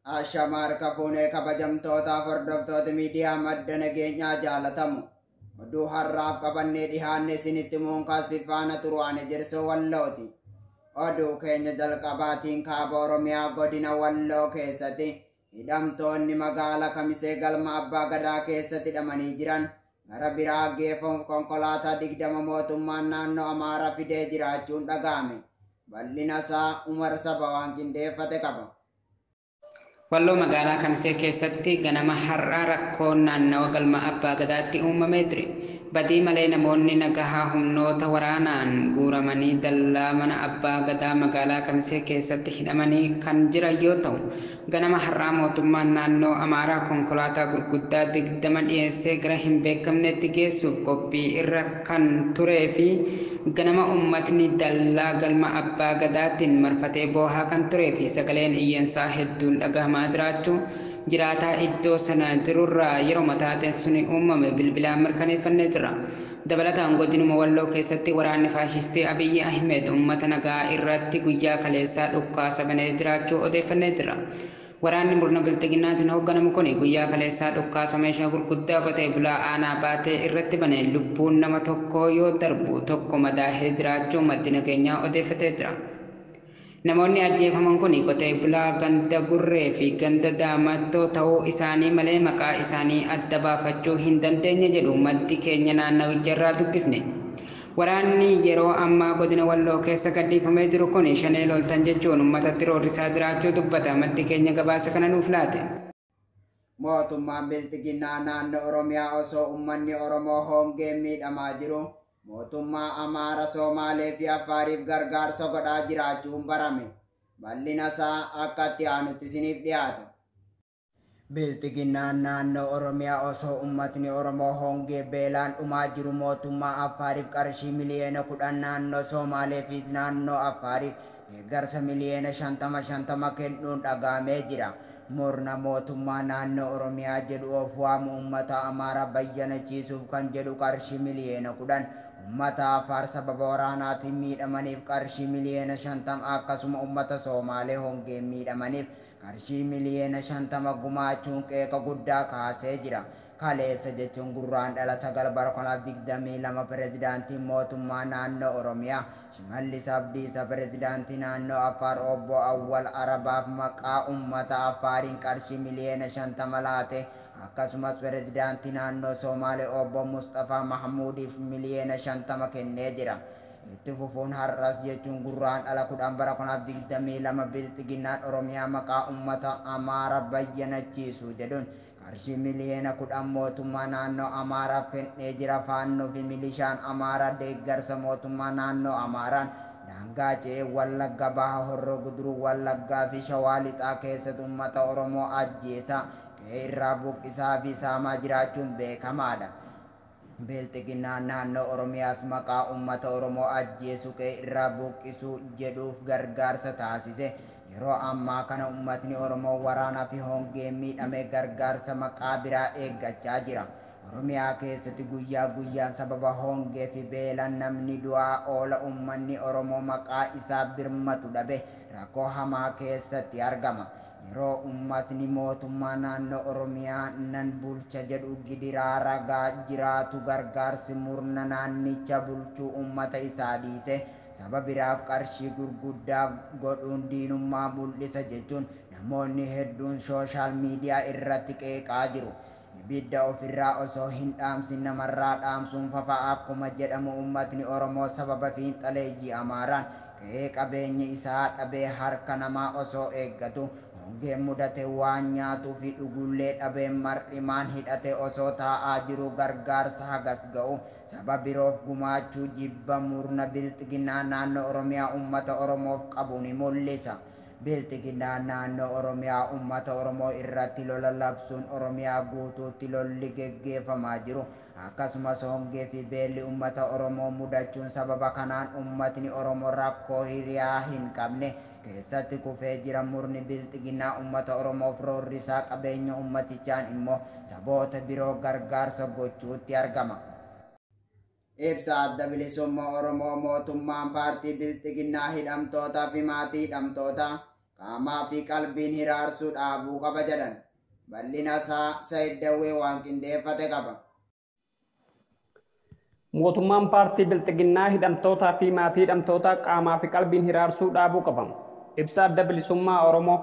Ashamar kafuunee kabajamtootaaf hordoftoota miidiyaa madda nageenyaa jaalatamu. Oduu har'aaf qabannee dhihaanne isinitti muunkaasii faana turuwaane jirsoo wallooti. Oduu keenya jalqabaatiin kaaba Oromiyaa godina Walloo keessatti hidhamtoonni magaala Kamisee galma Abbaa Gadaa keessatti hidhamanii jiran gara biraa geeffamuuf konkolaataa 20 mootummaan naannoo Amaaraa fidee jiraachuun dhaga'ame. Bal'ina isaa Umar Saba waan qindeeffate qaba. Walloo magaalaa Kamisee keessatti ganama har'aa rakkoon naannawa galma Abbaa Gadaatti uumamee ture. Badii malee namoonni nagahaa humnoota waraanaan guuramanii dallaa mana Abbaa Gadaa magaalaa Kamisee keessatti hidhamanii kan jiran yoo ta'u, ganama har'aa mootummaan naannoo Amaaraa konkolaataa gurguddaa 20 dhiyeessee gara hin beekamnetti geessuuf qophii irra kan turee fi ganama uummatni dallaa galma Abbaa Gadaatiin marfatee boohaa kan turee fi sagaleen iyyansaa hedduun dhagahamaa jiraachuu jiraataa iddoo sana jirurraa yeroo mataateen suni uumame bilbilaan mirkaneeffannee jira. Dabalataan godinuma Walloo keessatti waraanni faashistii Abiyyi Ahmed uummata nagaa irratti guyyaa kaleessaa dhukkaasa banee jiraachuu odeeffannee jira. Waraanni murna bilxiginnaatiin hoogganamu kun guyyaa kaleessaa dhukkaasa meeshaa gurguddaa qotee bulaa aanaa baatee irratti banee lubbuun nama tokkoo yoo darbu tokko madaahee jiraachuu maddi nageenyaa odeeffatee jira. Namoonni ajjeefaman kun qotee bulaa ganda Gurree fi ganda Daamattoo ta'uu isaanii malee maqaa isaanii adda baafachuu hin dandeenye jedhu maddi keenya naannawicharraa dubbifne. Waraanni yeroo ammaa godina Walloo keessa gadhiifamee jiru kun shanee loltan jechuun uummatatti roorrisaa jiraachuu dubbata maddi keenya gabaasa kana nuuf laate. Mootummaan bilxiginnaa naannoo Oromiyaa osoo uummanni Oromoo hongeen miidhamaa jiru mootummaa Amaaraa, Somaalee fi Affaariif gargaarsa godhaa jiraachuun barame. Bal'ina isaa akka itti aanutti isiniif dhiyaata. Bilxiginnaan naannoo Oromiyaa osoo uummatni Oromoo hongee beelaan dhumaa jiru mootummaa Affaariif qarshii miliyoona 10 naannoo Somaalee fi naannoo Affaariif deeggarsa miliyoona 50 kennuun dhagahamee jira. Murna mootummaa naannoo Oromiyaa jedhu of waamu uummata Amaaraa bayyanachiisuuf kan jedhu qarshii miliyoona 10 uummata Affaar sababa waraanaatiin miidhamaniif qarshii miliyoona 50 akkasuma uummata Somaalee hongeen miidhamaniif qarshii miliyoona 50 gumaachuun qeeqa guddaa kaasee jira. Kaleessa jechuun gurraandhala 9/2022 pireezidaantiin mootummaa naannoo Oromiyaa Shimallis Abdiisaa pireezidaantii naannoo Affaar obbo Awwal Arabaaf maqaa uummata Affaariin qarshii miliyoona 50 laate. Akkasumas pireezidaantii naannoo Somaalee obbo Mustafaa Mahmuudiif miliyoona 50 kennee jira. Itti fufuun har'as jechuun gurraandhala 10/2022 bilxiginnaan Oromiyaa maqaa uummata Amaaraa bayyanachiisu jedhuun qarshii miliyoona 10 mootummaa naannoo Amaaraaf kennee jira. Faannoo fi milishaan Amaaraa deeggarsa mootummaa naannoo Amaaraan daangaa ce'ee Wallagga Baha, Horroo Guduruu, Wallaggaa fi Shawaa Lixaa keessatti uummata Oromoo ajjeesaa qe'ee irraa buqqisaa fi saamaa jiraachuun beekamaadha. Bilxiginnaan naannoo Oromiyaas maqaa uummata Oromoo ajjeesuu qe'ee irraa buqqisuu jedhuuf gargaarsa taasise. Yeroo ammaa kana uummatni Oromoo waraanaa fi hongeen miidhamee gargaarsa maqaa biraa eeggachaa jira. Oromiyaa keessatti guyyaa guyyaan sababa hongee fi beelaan namni du'aa oola. Uummanni Oromoo maqaa isaa birmatu dhabe rakkoo hamaa keessatti argama. Yeroo uummatni mootummaa naannoo Oromiyaa nan bulcha jedhu gidiraa ragaa jiraatu gargaarsi murna naannicha bulchuu uummata isaa dhiise. Saba biraaf qarshii gurguddaa godhuun diinummaa mul'isa jechuun namoonni hedduun sooshaal miidiyaa irratti qeeqaa jiru. Ibidda ofirraa osoo hin dhaamsin namarraa dhaamsuun fafa akkuma jedhamu uummatni Oromoo sababa fiinxaleeyyii Amaaraan qe'ee qabeenya isaa dhabee harka namaa osoo eeggatu hongeen mudate waan nyaatuu fi dhugullee dhabee mar'imaan hidhate osoo taa'aa jiru gargaarsa hagas ga'u saba biroof gumaachuu jibba murna bilxiginnaa naannoo Oromiyaa uummata Oromoof qabu ni mul'isa. Bilxiginnaan naannoo Oromiyaa uummata Oromoo irratti lola labsuun Oromiyaa guutuutti lolli geggeeffamaa jiru. Akkasumas hongee fi beelli uummata Oromoo mudachuun sababa kanaan uummatni Oromoo rakkoo hiriyaa hin qabne keessatti kufee jira. Murni bilxiginnaa uummata Oromoof roorrisaa qabeenya uummatichaan immoo saboota biroo gargaarsa gochuutti argama. Ibsa adda bilisummaa Oromoo mootummaan paartii bilxiginnaa hidhamtootaa fi maatii hidhamtootaa qaamaa fi qalbiin hiraarsuu dhaabuu qaba jedhan. Bal'ina isaa Said Dawwee waan qindeeffate qaba. Mootummaan paartii Bilxiginnaa hidhamtootaa fi maatii hidhamtootaa qaamaa fi qalbiin hiraarsuu dhaabuu qaba. Ibsa adda bilisummaa Oromoo.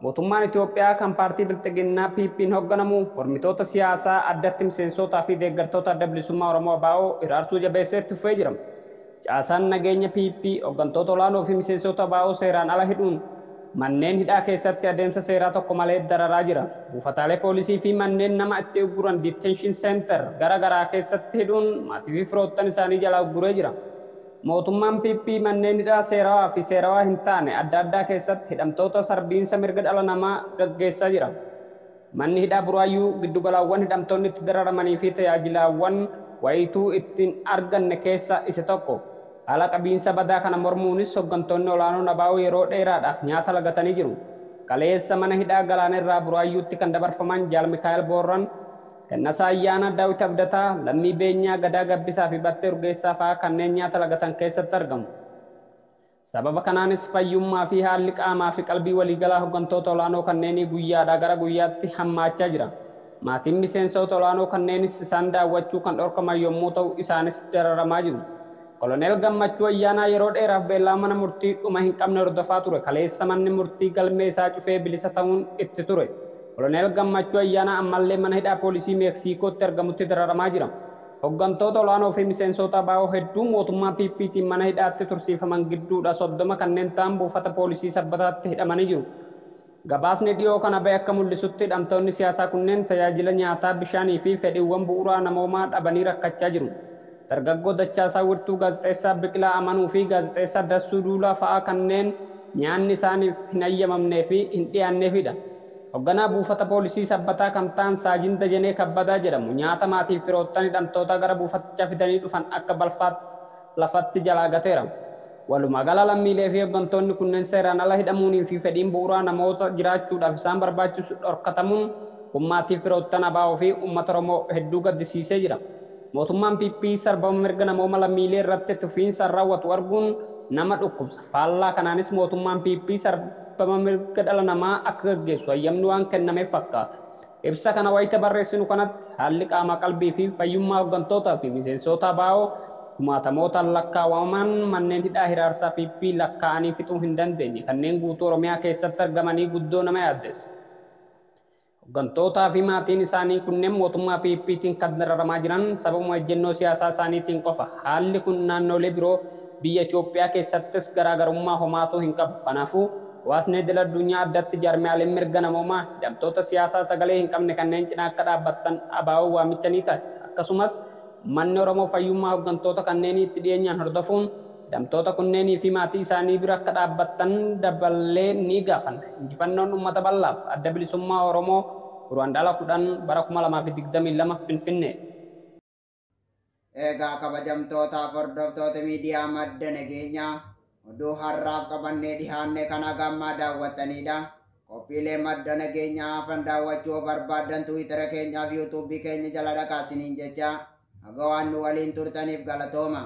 Mootummaan Itoophiyaa kan paartii Bilxiginnaa PP'n hoogganamu mormitoota siyaasaa addatti miseensotaa fi deeggartoota adda bilisummaa Oromoo ABO hiraarsuu jabeessee itti fufee jira. Caasaan nageenya PP hooggantoota olaanoo fi miseensota ABO seeraan ala hidhuun manneen hidhaa keessatti adeemsa seeraa tokko malee dararaa jira. Buufataalee poolisii fi manneen nama itti ugguran detention center garaa keessatti hidhuun maatii fi firoottan isaanii jalaa ugguree jira. Mootummaan PP manneen hidhaa seerawaa fi seerawaa hin taane adda addaa keessatti hidhamtoota sarbiinsa mirga dhala namaa gaggeessaa jira. Manni hidhaa Buraayyuu giddugalaawwan hidhamtoonni itti dararamanii fi tajaajilaawwan wayituu ittiin arganne keessa isa tokko. Haala qabiinsa badaa kana mormuunis hooggantoonni olaanoon ABO yeroo dheeraadhaaf nyaata lagatanii jiru. Kaleessa mana hidhaa Galaana irraa Buraayyuutti kan dabarfaman Jaal Mikaa'el Boorran, Kennasaa Ayyaana, Daawit Abdataa, Lammii Beenyaa, Gadaa Gabbisaa fi Battee Urgeessaa fa'aa kanneen nyaata lagatan keessatti argamu. Sababa kanaanis fayyummaa fi haalli qaamaa fi qalbii waliigalaa hooggantoota olaanoo kanneenii guyyaadhaa gara guyyaatti hammaachaa jira. Maatiin miseensota olaanoo kanneenis isaan daawwachuu kan dhorkaman yommuu ta'u isaanis dararamaa jiru. Koloneel Gammachuu Ayyaanaa yeroo dheeraaf beellama mana murtii dhuma hin qabne hordofaa ture. Kaleessa manni murtii galmee isaa cufee bilisa ta'uun itti ture. Koloneel Gammachuu Ayyaanaa ammallee mana hidhaa poolisii Meeksikootti argamutti dararamaa jira. Hooggantoota olaanoo fi miseensota ABO hedduu mootummaa PP'tiin mana hidhaatti tursiifaman gidduudha 30 kanneen ta'an buufata poolisii Sabbataatti hidhamanii jiru. Gabaasni dhiyoo kana bahe akka mul'isutti hidhamtoonni siyaasaa kunneen tajaajila nyaataa, bishaanii fi fedhiiwwan bu'uuraa namoomaa dhabanii rakkachaa jiru. Dargaggoo Dachaasaa Wirtuu, gaazexeessaa Biqilaa Amanuu fi gaazexeessaa Dassuu Duulaa fa'aa kanneen nyaanni isaaniif hin hayyamamnee fi hin dhiyaanneefidha. Hoogganaa buufata poolisii Sabbataa kan ta'an Saajin Dajanee Kabbadaa jedhamu nyaata maatii firoottan hidhamtoota gara buufatichaa fidanii dhufan akka balfaatti lafatti jalaa gateera. Walumaa gala lammiilee fi hooggantoonni kunneen seeraan ala hidhamuunii fi fedhiin bu'uuraa namoota jiraachuudhaaf isaan barbaachisu dhorkatamuun kun maatii firoottan ABO fi uummata Oromoo hedduu gaddisiisee jira. Mootummaan PP sarbama mirga namooma lammiilee irratti tufiinsa raawwatu arguun nama dhukkubsa. Faallaa kanaanis mootummaan PP sarbama mirga dhala namaa akka gaggeessu hayyamni waan kennameef fakkaata. Ibsa kana wayita barreessinu kanatti haalli qaamaa qalbii fi fayyummaa hooggantootaa fi miseensota ABO kumaatamootaan lakkaawwaman manneen hidhaa hiraarsaa PP lakkaa'anii fixuu hin dandeenye kanneen guutuu Oromiyaa keessatti argamanii guddoo nama yaaddeessa. Hooggantoota fi maatiin isaanii kunneen mootummaa PP'tiin kan dararamaa jiran sababuma ejjennoo siyaasaa isaaniitiin qofa. Haalli kun naannolee biroo biyya Itoophiyaa keessattis garaagarummaa homaatu hin qabu. Kanaafuu hawaasni idil addunyaa addatti jaarmiyaaleen mirga namoomaa hidhamtoota siyaasaa sagalee hin qabne kanneen cinaa akka dhaabbattan ABO waamicha ni taasisa. Akkasumas manni Oromoo fayyummaa hooggantoota kanneenii itti dhiyeenyaan hordofuun hidhamtoota kunneenii fi maatii isaanii bira akka dhaabbattan daballee ni gaafanna. Injifannoon uummata bal'aaf adda bilisummaa Oromoo Guraandhala 10 bara 2022 Finfinnee. Egaa kabajamtootaaf hordoftoota miidiyaa madda nageenyaa oduu har'aaf qabannee dhihaanne kana gammaa daawwattanidha. Qophiilee madda nageenyaa hafan daawwachuu barbaadan Tiwiitara keenyaa fi yuutuubii keenya jala dhaqaa isiniin jecha haga waan nu waliin turtaniif galatooma.